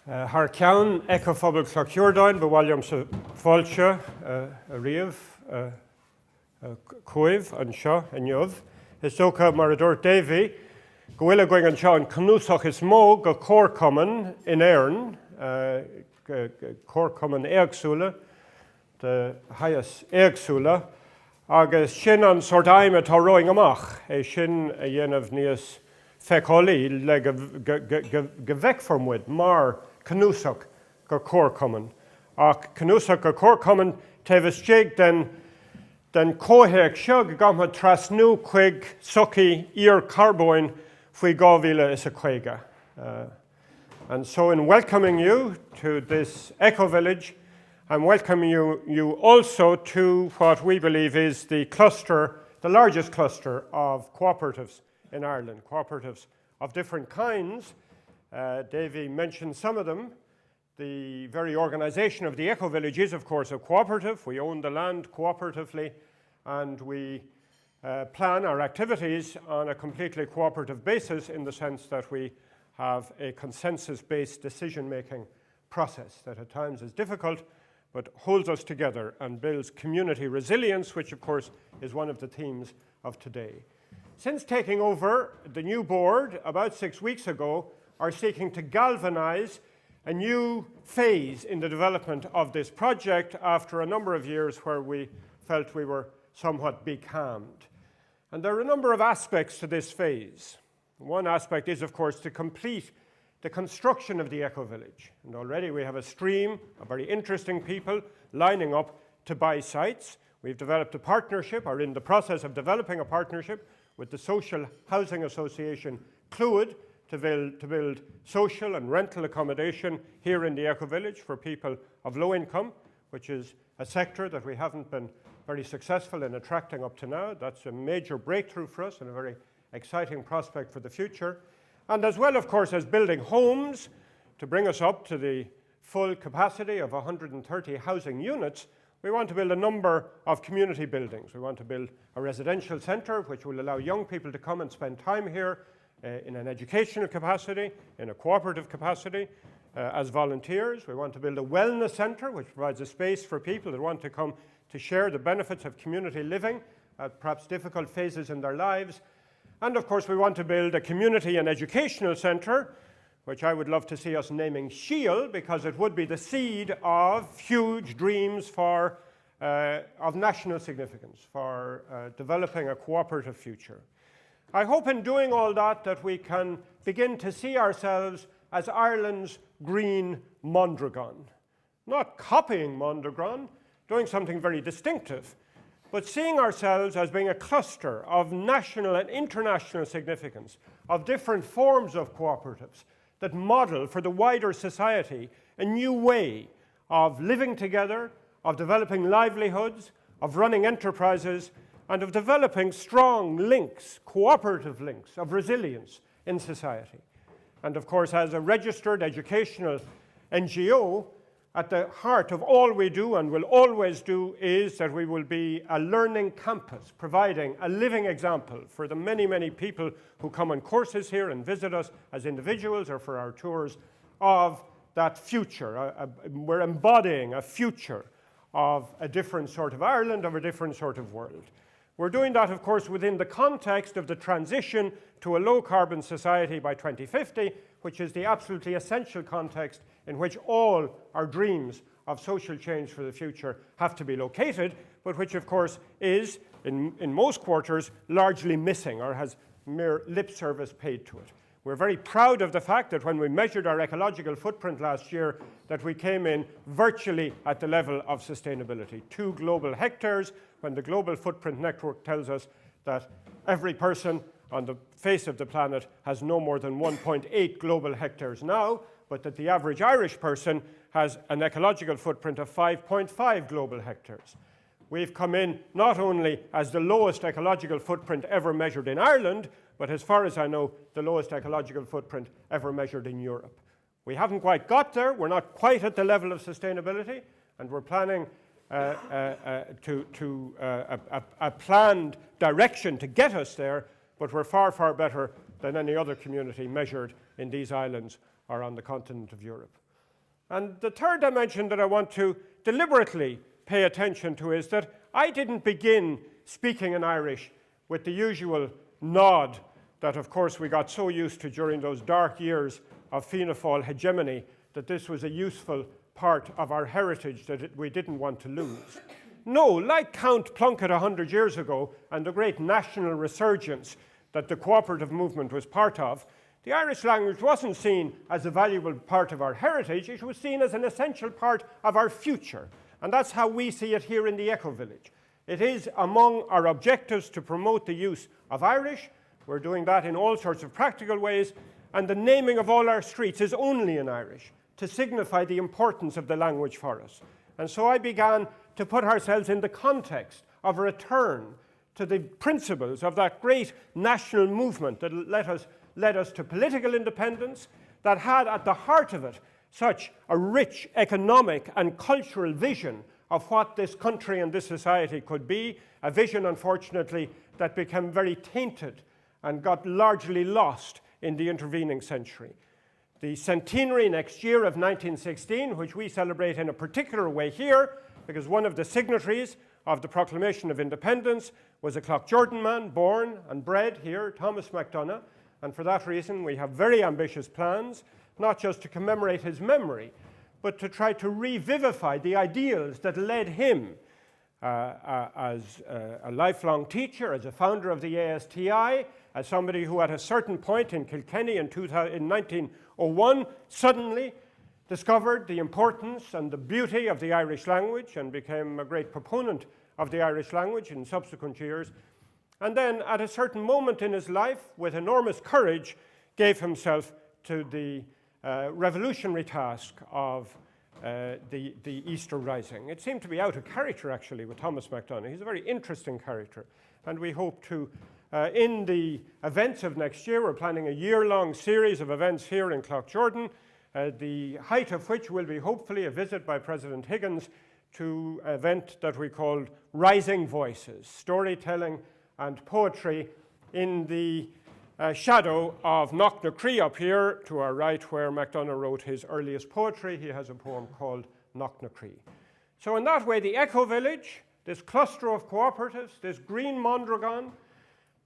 Harceann Ecovillage Cloughjordan bhfuilm sa fáilte a riamh cuimh an seo inniuh. Is tócha mar a dúirt Davy go bhfuil going an seo an cnúsach is mó go cóircumann in Éireann, cóircumann éagsúla, de highas éagsúla, agus sin an sort aime tá roing amach, é sin a dhéanamh níos feicálaí le go bheicformhuid mar cnúsach go cóircumann. Ach cnúsach go cóircumann taobhas déag den cóthaíoch seo go gama trasnú chuig sucaí íor carbóin faoi 2050. And so in welcoming you to this eco-village, I'm welcoming you also to what we believe is the largest cluster of cooperatives in Ireland, cooperatives of different kinds. Davy mentioned some of them. The very organisation of the eco-village is, of course, a cooperative. We own the land cooperatively, and we plan our activities on a completely cooperative basis in the sense that we have a consensus-based decision-making process that at times is difficult, but holds us together and builds community resilience, which, of course, is one of the themes of today. Since taking over, the new board, about 6 weeks ago, are seeking to galvanise a new phase in the development of this project after a number of years where we felt we were somewhat becalmed. And there are a number of aspects to this phase. One aspect is, of course, to complete the construction of the eco-village. And already we have a stream of very interesting people lining up to buy sites. We've developed a partnership, or in the process of developing a partnership, with the Social Housing Association Clúid to build social and rental accommodation here in the eco-village for people of low income, which is a sector that we haven't been very successful in attracting up to now. That's a major breakthrough for us and a very exciting prospect for the future. And as well, of course, as building homes to bring us up to the full capacity of 130 housing units, we want to build a number of community buildings. We want to build a residential centre which will allow young people to come and spend time here in an educational capacity, in a cooperative capacity, as volunteers. We want to build a wellness centre which provides a space for people that want to come to share the benefits of community living at perhaps difficult phases in their lives. And of course we want to build a community and educational centre, which I would love to see us naming Shield, because it would be the seed of huge dreams of national significance for developing a cooperative future. I hope in doing all that we can begin to see ourselves as Ireland's green Mondragon. Not copying Mondragon, doing something very distinctive, but seeing ourselves as being a cluster of national and international significance, of different forms of cooperatives that model for the wider society a new way of living together, of developing livelihoods, of running enterprises, and of developing strong links, cooperative links of resilience in society. And of course, as a registered educational NGO, at the heart of all we do and will always do is that we will be a learning campus, providing a living example for the many, many people who come on courses here and visit us as individuals or for our tours of that future. We're embodying a future of a different sort of Ireland, of a different sort of world. We're doing that, of course, within the context of the transition to a low-carbon society by 2050, which is the absolutely essential context in which all our dreams of social change for the future have to be located, but which, of course, is, in most quarters, largely missing or has mere lip service paid to it. We're very proud of the fact that when we measured our ecological footprint last year, that we came in virtually at the level of sustainability. 2 global hectares, when the Global Footprint Network tells us that every person on the face of the planet has no more than 1.8 global hectares now, but that the average Irish person has an ecological footprint of 5.5 global hectares. We've come in not only as the lowest ecological footprint ever measured in Ireland, but as far as I know, the lowest ecological footprint ever measured in Europe. We haven't quite got there. We're not quite at the level of sustainability, and we're planning a planned direction to get us there, but we're far, far better than any other community measured in these islands or on the continent of Europe. And the third dimension that I want to deliberately pay attention to is that I didn't begin speaking in Irish with the usual nod that, of course, we got so used to during those dark years of Fianna Fáil hegemony, that this was a useful part of our heritage that we didn't want to lose. No, like Count Plunkett 100 years ago and the great national resurgence that the cooperative movement was part of, the Irish language wasn't seen as a valuable part of our heritage, it was seen as an essential part of our future. And that's how we see it here in the Ecovillage. It is among our objectives to promote the use of Irish. We're doing that in all sorts of practical ways, and the naming of all our streets is only in Irish to signify the importance of the language for us. And so I began to put ourselves in the context of a return to the principles of that great national movement that led us to political independence, that had at the heart of it such a rich economic and cultural vision of what this country and this society could be, a vision, unfortunately, that became very tainted and got largely lost in the intervening century. The centenary next year of 1916, which we celebrate in a particular way here, because one of the signatories of the Proclamation of Independence was a Cloughjordan man, born and bred here, Thomas MacDonagh, and for that reason we have very ambitious plans, not just to commemorate his memory, but to try to revivify the ideals that led him as a lifelong teacher, as a founder of the ASTI, as somebody who at a certain point in Kilkenny in 1901 suddenly discovered the importance and the beauty of the Irish language and became a great proponent of the Irish language in subsequent years. And then at a certain moment in his life, with enormous courage, gave himself to the revolutionary task of the Easter Rising. It seemed to be out of character, actually, with Thomas MacDonagh. He's a very interesting character. And we hope to, in the events of next year, we're planning a year-long series of events here in Cloughjordan, the height of which will be hopefully a visit by President Higgins to an event that we called Rising Voices, storytelling and poetry in the shadow of Knocknacree up here to our right, where MacDonagh wrote his earliest poetry. He has a poem called Knocknacree. So in that way, the Ecovillage, this cluster of cooperatives, this green Mondragon,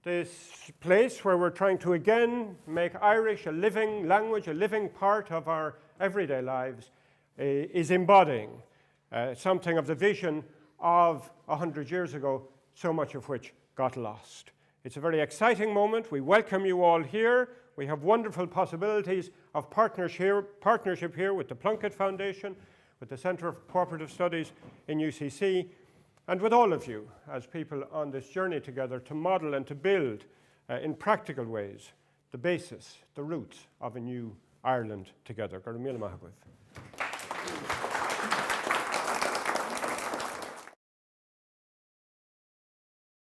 this place where we're trying to again make Irish a living language, a living part of our everyday lives, is embodying something of the vision of 100 years ago, so much of which got lost. It's a very exciting moment. We welcome you all here. We have wonderful possibilities of partnership here with the Plunkett Foundation, with the Centre of Cooperative Studies in UCC, and with all of you as people on this journey together to model and to build in practical ways the basis, the roots of a new Ireland together. Gar míle maith agóibh.